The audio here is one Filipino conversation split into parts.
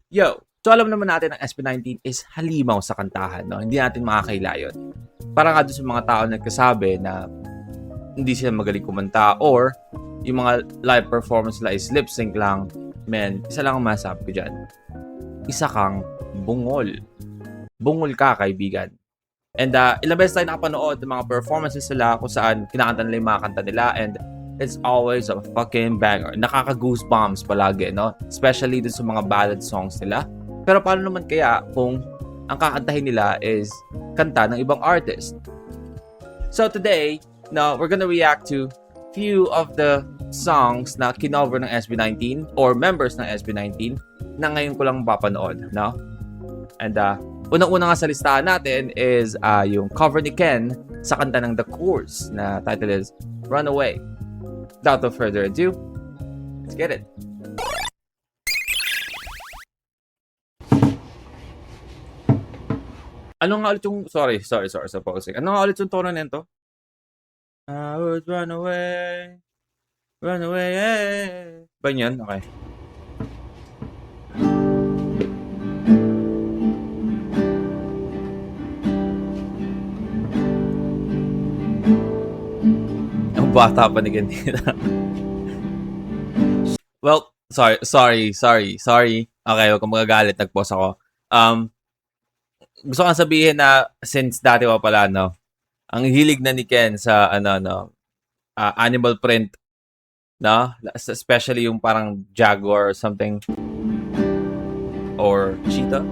Yo! So alam naman natin ang SB19 is halimaw sa kantahan, no? Hindi natin makakaila yun. Para nga doon sa mga tao nagkasabi na hindi sila magaling kumanta or yung mga live performance nila is lip sync lang, men, isa lang ang masabi ko dyan. Isa kang bungol. Bungol ka, kaibigan. And ilang beses tayo nakapanood ng mga performances nila kung saan kinakanta nila yung mga kanta nila and it's always a fucking banger. Nakaka-goosebumps palagi, no? Especially dun sa mga ballad songs nila. Pero paano naman kaya kung ang kakantahin nila is kanta ng ibang artist? So today, no, we're gonna react to few of the songs na kinover ng SB19 or members ng SB19 na ngayon ko lang mapapanood, no? And unang-una nga sa listahan natin is yung cover ni Ken sa kanta ng The Course na title is Runaway. Without no further ado, let's get it. Ano nga ulit yung... Sorry sa pausing. Ano nga ulit yung tono nito? I would run away, ba yun? Okay. Ang bata pa ni Ganita. Well, sorry. Okay, huwag kang magagalit. Nag-pause ako. Gusto kong sabihin na since dati pa pala, no, ang hilig na ni Ken sa, animal print, no? Especially yung parang jaguar or something. Or cheetah.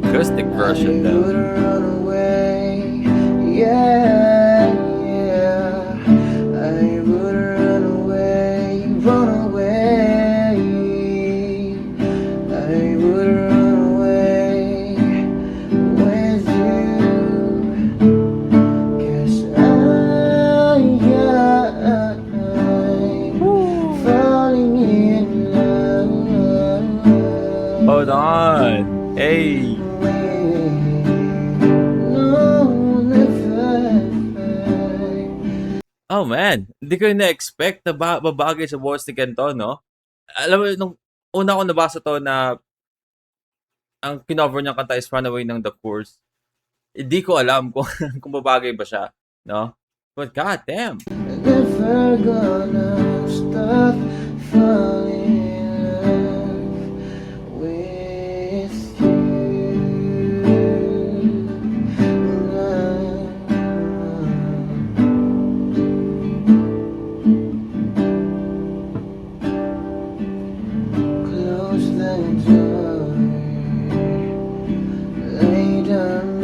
Acoustic version though. Hold on. Hey. Oh man, hindi ko na-expect na babagay sa voice ni Kento, no? Alam mo, nung una ko nabasa to na ang kinover niyang kanta is Runaway ng The Course, hindi ko alam kung, kung babagay ba siya, no? But god damn! Never gonna stop falling in love with you. Close the door, lay down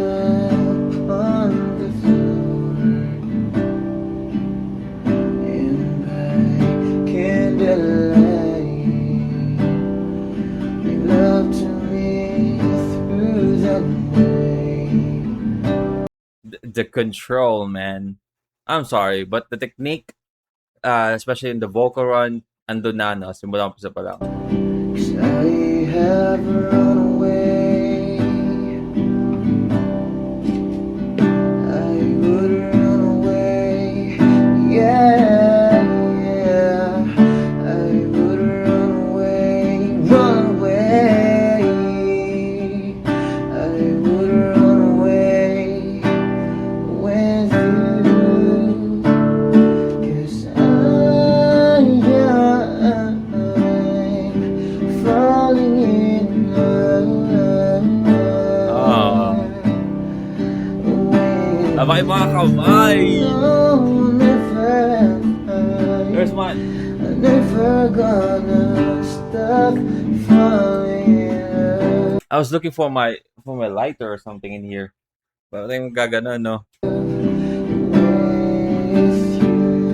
upon the floor, and by candlelight, make love to me through the night. The control, man. I'm sorry, but the technique, especially in the vocal run, andun na, no? Simulang umpisa pa lang. 'Cause I have run away. I would run away, yeah. I would run away. I would run away with you. 'Cause I'm falling in love. Abay mga kamay! There's one. I'm never gonna stop falling in love. I was looking for my lighter or something in here. But yung gagano, no? With you.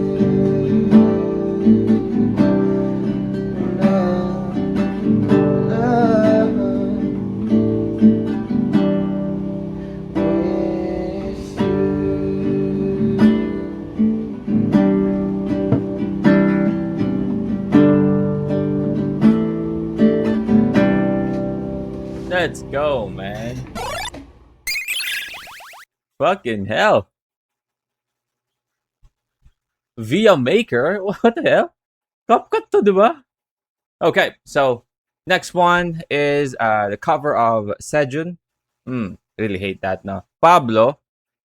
Let's go, man. Fucking hell. Via Maker? What the hell? CapCut to, di ba? Okay, so next one is the cover of Sejun. Really hate that, no? Pablo,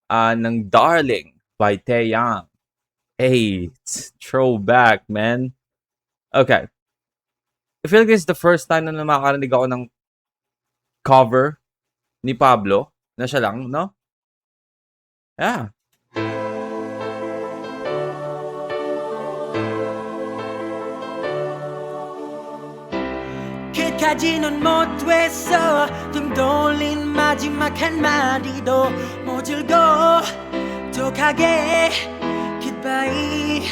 ng Darling by Taeyang. Hey, it's throwback, man. Okay. I feel like this is the first time na makakarinig ako ng cover ni Pablo na siya lang, no? Yeah. 끝까지는 못 됐어 등 돌린 마지막 한마디도 못 들고 또 가게 goodbye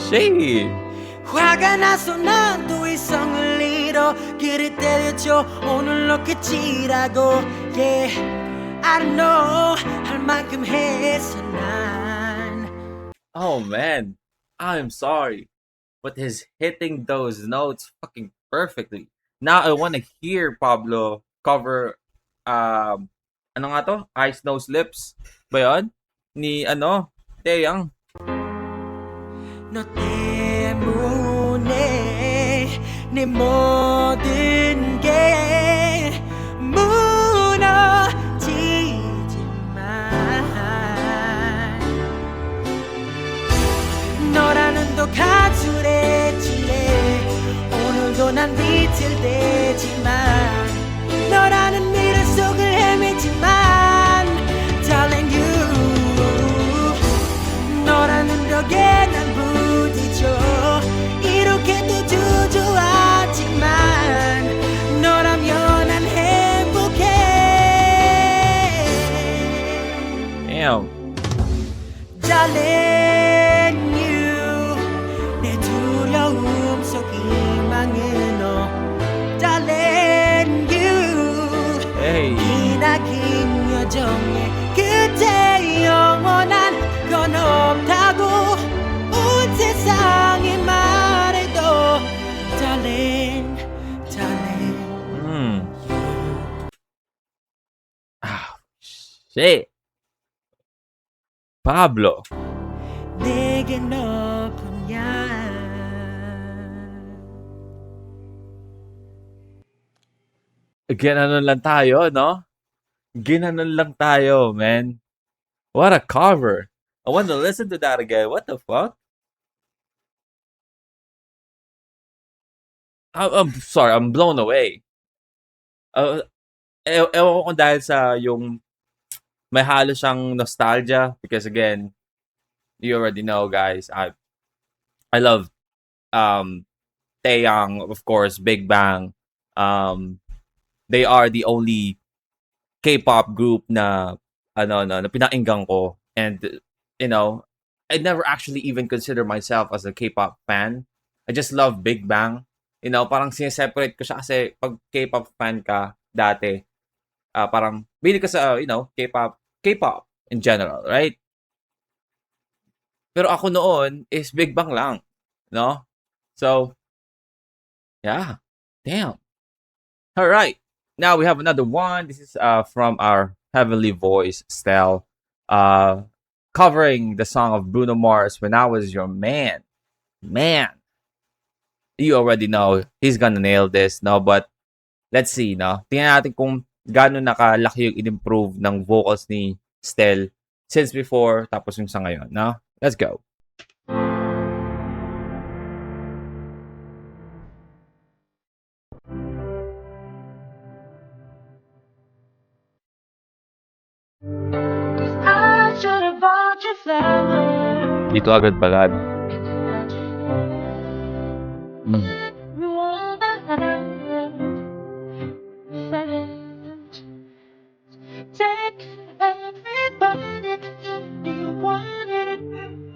Shade. 화가 나서 난 또 이성을 잃어 길을 때렸죠 오늘로 끝이라고 Yeah I don't know 할 만큼 했어 난 Oh man, I'm sorry, but he's hitting those notes fucking perfectly. Now I want to hear Pablo cover ano nga to? Eyes, Nose, Lips ba yun? Ni Taeyang. 너 때문에 내 모든 게 무너지지만 너라는 또 가출했지래 오늘도 난 비틀대지만 너라는 미래 속을 헤매지만 Darling you 너라는 벽에 난 부딪혀 이렇게도 주저하지만 너라면 난 행복해 Damn. Darling you 내 두려움 속 희망은 너 Darling you Hey. 기나긴 여정의 끝에 영원한 건 없다고 온 세상이 말해도 Darling, darling Ah, shit. Pablo. 내게 너뿐이야 Ginanon lang tayo, no? Ginanon lang tayo, man. What a cover. I want to listen to that again. What the fuck? I'm sorry, I'm blown away. Ewan ko kung dahil sa yung may halo siyang nostalgia because again, you already know, guys. I love Taeyang, of course, Big Bang. They are the only K-pop group na na pinakinggan ko, and I never actually even consider myself as a K-pop fan. I just love Big Bang. Parang sineseparate ko siya kasi pag K-pop fan ka dati, parang bili ka sa K-pop in general, right? Pero ako noon is Big Bang lang, no? So, yeah. Damn. All right. Now we have another one. This is from our heavenly voice, Stell, covering the song of Bruno Mars, When I Was Your Man. Man, you already know he's gonna nail this, no? But let's see, no? Tingnan natin kung gaano nakalaki yung in-improve ng vocals ni Stell since before tapos yung sa ngayon, no? Let's go. I should have bought you flowers Dito agad balad. Take everybody you wanted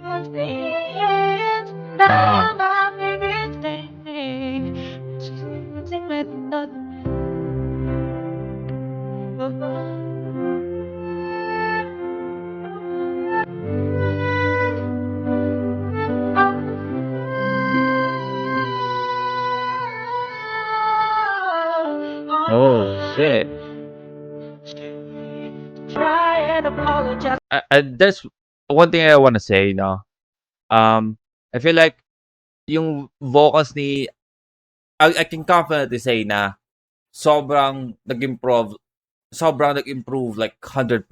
at the end. Now I'm everything, choosing with nothing. shit. Try and apologize. There's one thing I want to say, no. I feel like yung vocals ni I can confidently say na sobrang nag-improve like 100%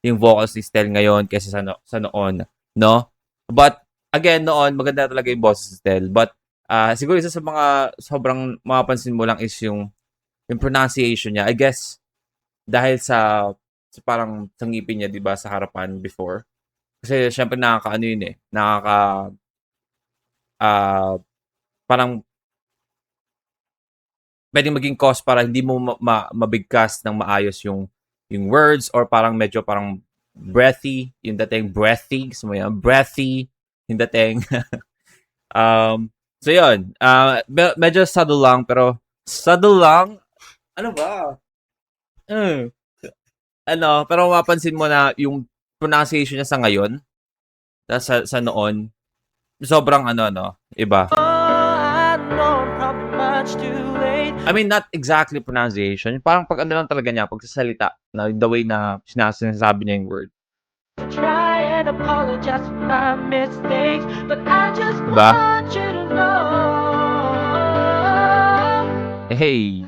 yung vocals ni Stel ngayon kaysa sa noon, no? But again, noon maganda talaga yung boses ni Stel. But siguro isa sa mga sobrang mapapansin mo lang is yung pronunciation niya. I guess dahil sa parang sa ngipin niya, 'di ba, sa harapan before. Kasi syempre nakakaano yun eh. Parang pwedeng maging cause para hindi mo mabigkas ng maayos yung words or parang medyo parang breathy, yung dating breathy, gusto mo yan, breathy, yung dating. So yun, medyo subtle lang, pero subtle lang, ano ba? Pero mapapansin mo na yung pronunciation niya sa ngayon, sa noon, sobrang iba. I know I'm probably much too late. I mean, not exactly pronunciation. Parang pag lang talaga niya, pagsasalita, na the way na sinasabi niya yung word. Try and apologize for my mistakes, but I just Diba? want you to know. Hey!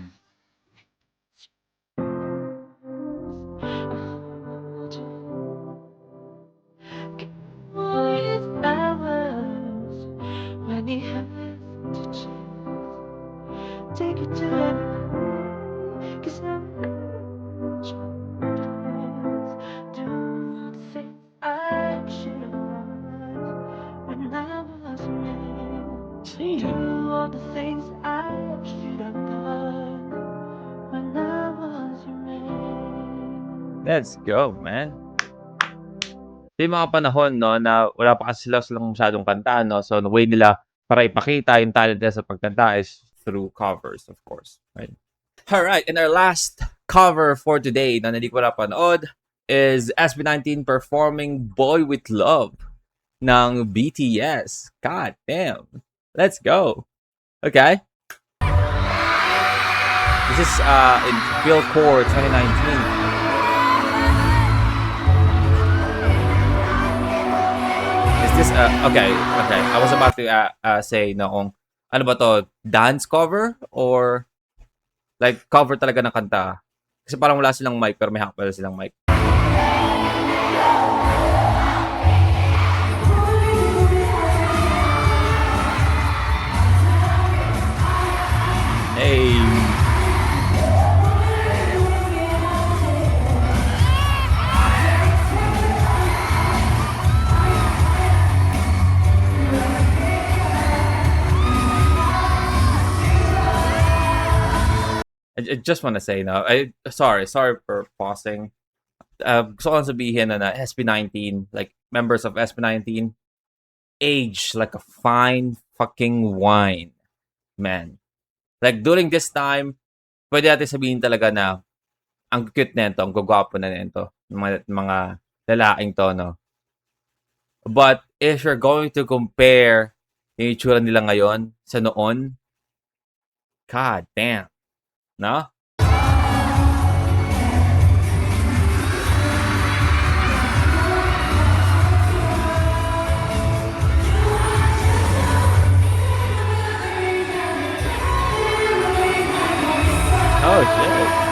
With hours when he has to choose, take it to every 'cause I'm do all the things I should have done when I was a man. Do all the things I should have done when I was your man. Let's go, man. Yung mga panahon, no, na wala pa kasi silang masyadong kanta, no? So, the way nila para ipakita yung talent nila sa pagkanta is through covers, of course. Right? Alright, and our last cover for today na hindi ko napanood is SB19 performing Boy With Love ng BTS. God damn. Let's go. Okay. This is in Philcore 2019. Is this okay. I was about to say no kung ano ba to, dance cover or like cover talaga ng kanta. Kasi parang wala silang mic pero may hakapal silang mic. Hey. I just want to say now, sorry for pausing. Gusto ko lang sabihin na SB19, like members of SB19, age like a fine fucking wine, man. Like during this time, pwede natin sabihin talaga na ang cute na ito, ang gagwapo na nito, mga lalaking to, no? But if you're going to compare yung itsura nila ngayon sa noon, god damn. No? Oh shit.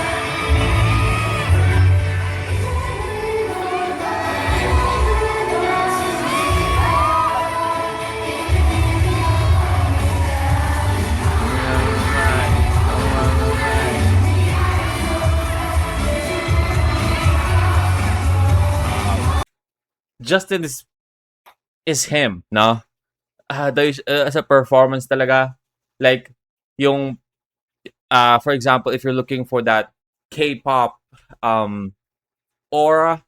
Justin is him, no? As a performance talaga, like yung for example, if you're looking for that K-pop aura,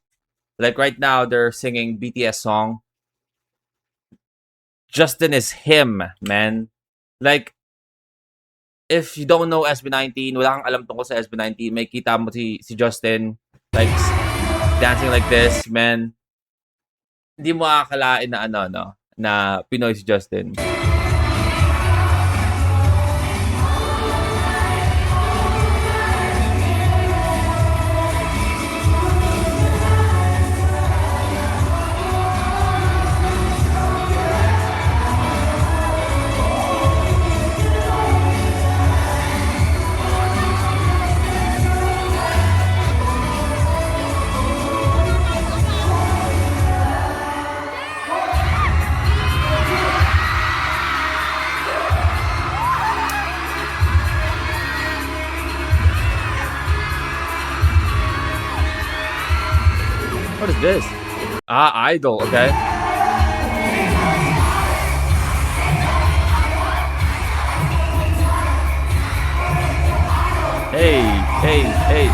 like right now they're singing BTS song. Justin is him, man. Like if you don't know SB19, wala kang alam tungkol sa SB19, may kita mo si Justin like dancing like this, man. Hindi mo akalain na na Pinoy si Justin. this? Idol, okay. Hey.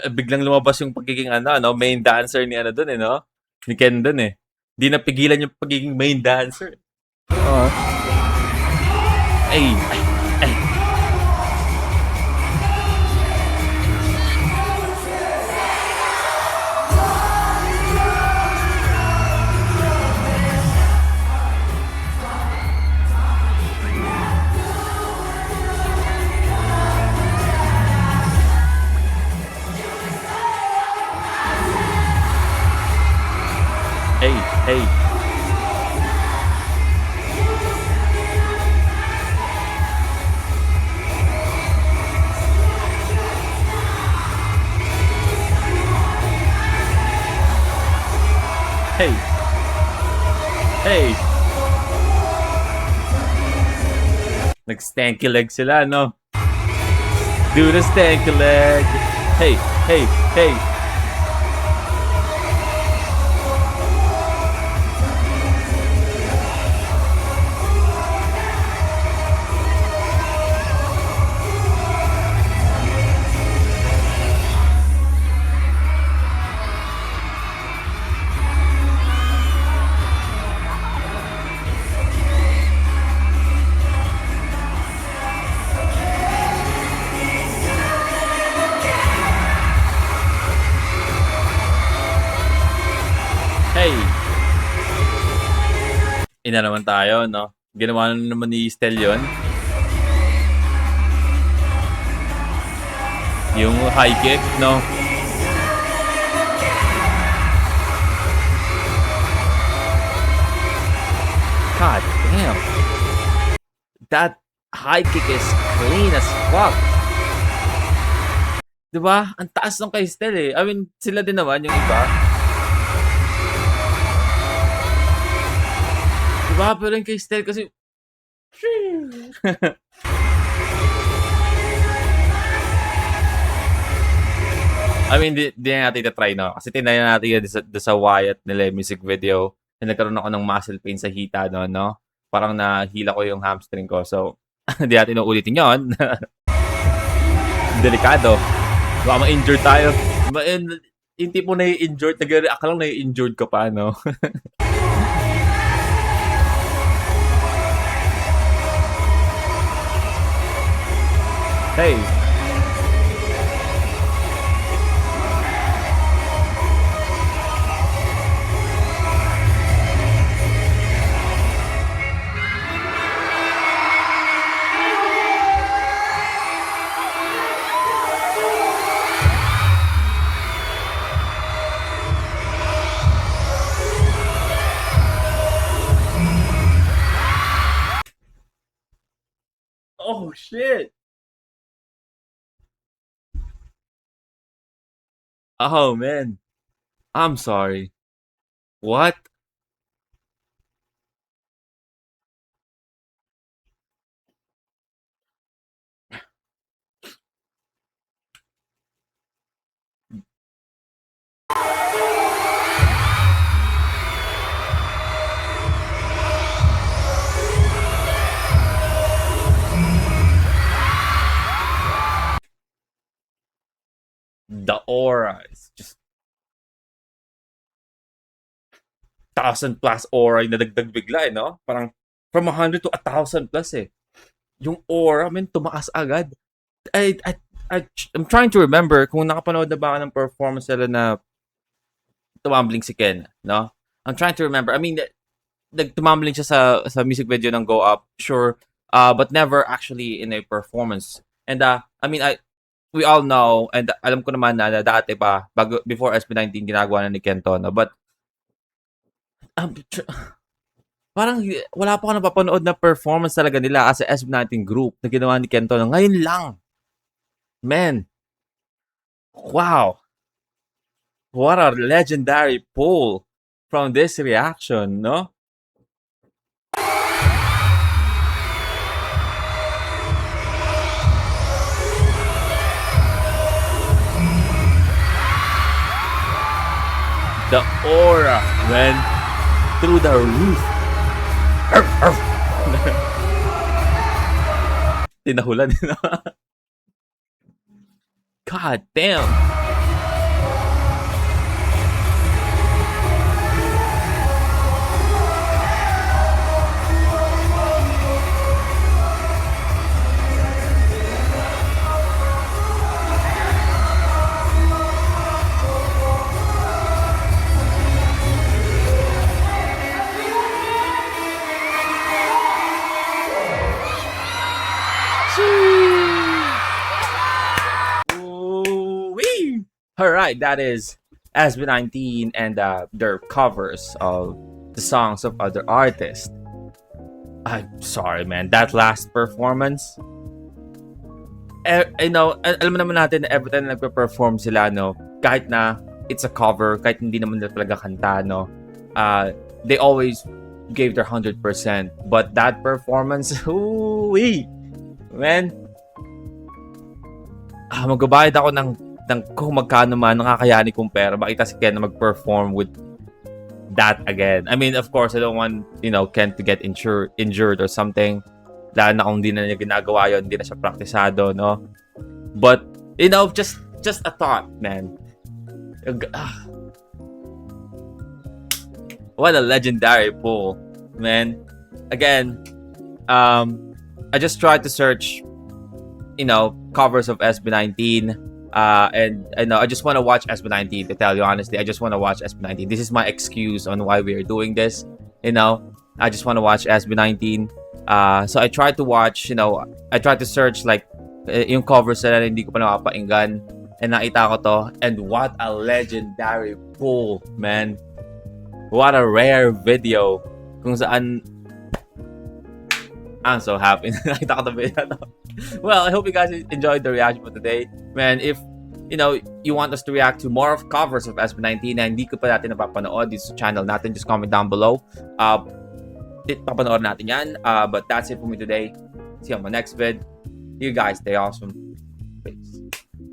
Biglang lumabas yung pagiging main dancer ni dun no? Ni Ken dun eh. Di napigilan yung pagiging main dancer. Oo. Ay. Hey. Hey. Nag-stanky leg sila, no? Do the stanky leg. Hey. Ina naman tayo, no? Ginawa na naman ni Stel yun. Yung high kick, no? God damn. That high kick is clean as fuck. Diba? Ang taas ng kay Stel eh. I mean, sila din naman yung iba. Diba? Pero yung kay Stel kasi... I mean, di na natin try, no? Kasi tinayan natin yun sa Wyatt nila music video. Na nagkaroon ako ng muscle pain sa hita, no? Parang nahila ko yung hamstring ko. So, di natin uulitin yun. Delikado. Baka ma-injured tayo. Yung tipo na-injured, nag-react lang na-injured ka pa, no? Hey. Oh, shit. Oh, man. I'm sorry. What? The aura is just 1,000 plus aura yung nadagdag bigla, no? Parang from 100 to 1,000 plus eh. Yung aura, tumaas agad. I'm trying to remember kung nakapanood na ba ako ng performance nila na tumambling si Ken, no? I'm trying to remember. I mean, nagtumambling siya sa music video ng Go Up, sure. But never actually in a performance. And I mean, we all know, and alam ko naman na dati pa, before SB19, ginagawa na ni Kento, no? But, parang wala pa ako napapanood na performance talaga nila as a SB19 group na ginawa ni Kento. Ngayon lang. Man. Wow. What a legendary pull from this reaction, no? The aura went through the roof. Tinahulan nila. God damn. Ooh-wee. All right, that is SB19 and their covers of the songs of other artists. I'm sorry, man. That last performance, alam mo naman natin na every time na nagpe-perform sila, no, kahit na it's a cover, kahit hindi naman nila talaga kanta, no, they always gave their 100%. But that performance, ooh-wee, man, magbabayad ako ng kung magkano man nakakayani kong pera makita si Ken na mag-perform with that again. I mean, of course, I don't want, Ken to get injured or something. Lalo na kung hindi na niya ginagawa yun, hindi na siya praktisado, no? But, just a thought, man. What a legendary pull, man. Again, I just tried to search, covers of SB19. And I just want to watch SB19, to tell you honestly. I just want to watch SB19. This is my excuse on why we are doing this. I just want to watch SB19. So I tried to watch, I tried to search like yung covers na hindi ko pa napapakinggan. And nakita ko to. And what a legendary pull, man. What a rare video. Kung saan I'm so happy. Nakita ko to video to. Well, I hope you guys enjoyed the reaction for today. Man, if you want us to react to more of covers of SB19 na hindi ko pa natin napapanood dito sa channel natin, just comment down below. Papanood natin yan. But that's it for me today. See you on my next vid. You guys stay awesome.